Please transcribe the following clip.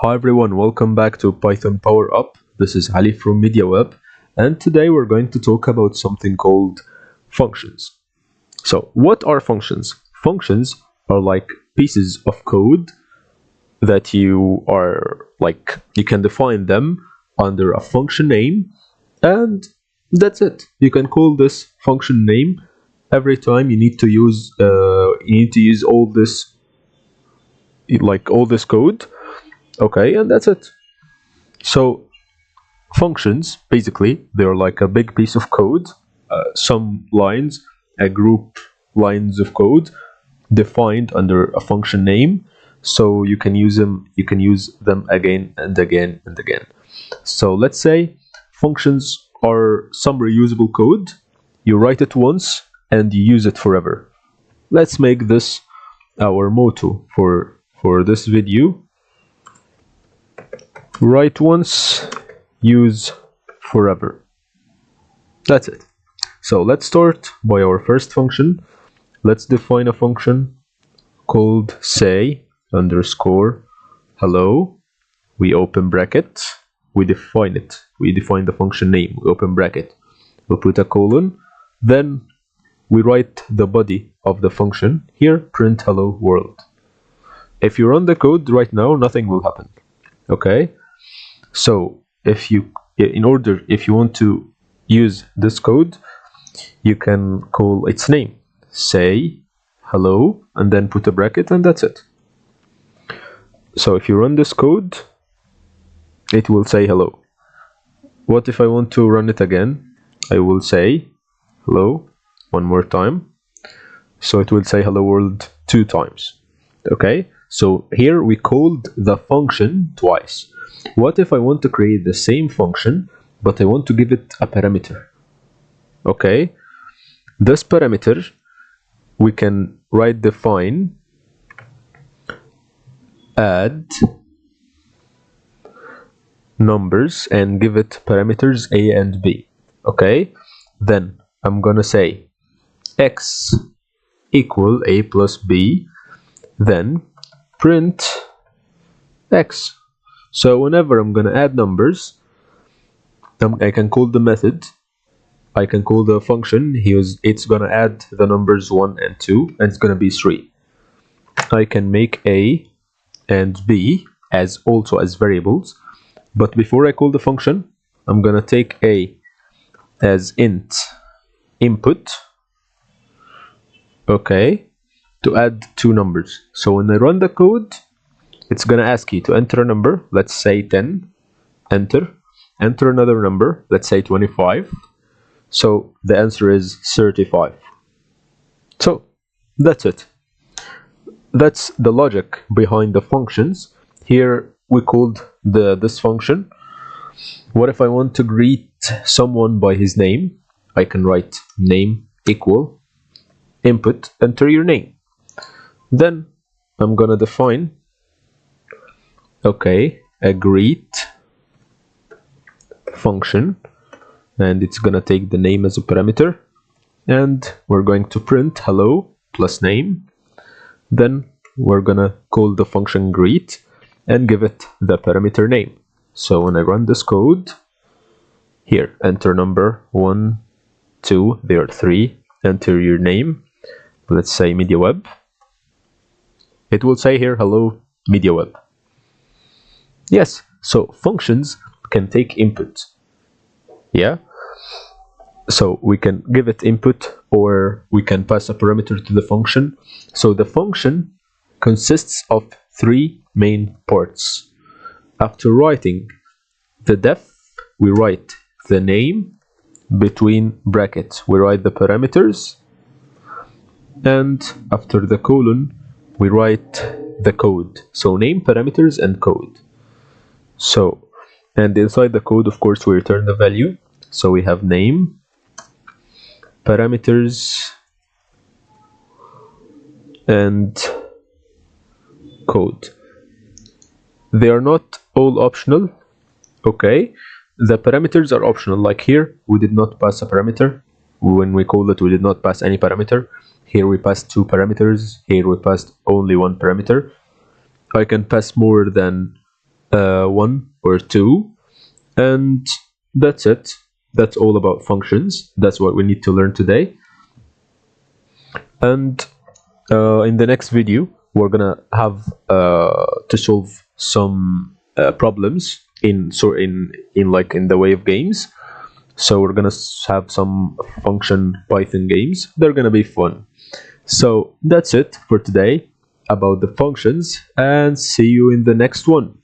Hi everyone, welcome back to Python Power Up. This is Ali from MediaWeb, and today we're going to talk about something called functions. So, what are functions? Functions are like pieces of code that you can define them under a function name, and that's it. You can call this function name every time you need to use all this code. Okay, and that's it. So functions, basically, they're like a big piece of code, some lines, a group lines of code defined under a function name. So you can use them again and again and again. So let's say functions are some reusable code. You write it once and you use it forever. Let's make this our motto for this video. Write once, use forever. That's it. So let's start by our first function. Let's define a function called say underscore hello. We open bracket. We define it. We define the function name. We open bracket. We put a colon. Then we write the body of the function. Here, print hello world. If you run the code right now, nothing will happen. Okay? So if you want to use this code, you can call its name, say hello, and then put a bracket, and that's it. So if you run this code, it will say hello. What if I want to run it again? I will say hello one more time. So it will say hello world 2 times. Okay, so here we called the function twice. What if I want to create the same function, but I want to give it a parameter? Okay, this parameter we can define add numbers and give it parameters a and b. Okay, then I'm gonna say x equal a plus b, then print x. So whenever I'm gonna add numbers, I can call the method, I can call the function. It's gonna add the numbers 1 and 2, and it's gonna be 3. I can make a and b also as variables, but before I call the function, I'm gonna take a as int input, okay, to add 2 numbers. So when I run the code, it's gonna ask you to enter a number, let's say 10, enter another number, let's say 25. So the answer is 35. So that's it. That's the logic behind the functions. Here we called this function. What if I want to greet someone by his name? I can write name equal input, enter your name. Then I'm gonna define a greet function, and it's gonna take the name as a parameter, and we're going to print hello plus name. Then we're gonna call the function greet and give it the parameter name. So when I run this code, here, enter number 1, 2, there are 3, enter your name, let's say MediaWeb. It will say here hello MediaWeb. Yes, so functions can take input. Yeah, so we can give it input, or we can pass a parameter to the function. So the function consists of 3 main parts. After writing the def, we write the name, between brackets we write the parameters, and after the colon we write the code. So name, parameters, and code. So, and inside the code, of course, we return the value. So we have name, parameters, and code. They are not all optional. Okay, the parameters are optional. Like here, we did not pass a parameter. When we called it, we did not pass any parameter. Here we passed 2 parameters. Here we passed only 1 parameter. I can pass more than 1 or 2, and that's it. That's all about functions. That's what we need to learn today. And in the next video, we're gonna have to solve some problems in the way of games. So we're gonna have some function Python games. They're gonna be fun. So that's it for today about the functions, and see you in the next one.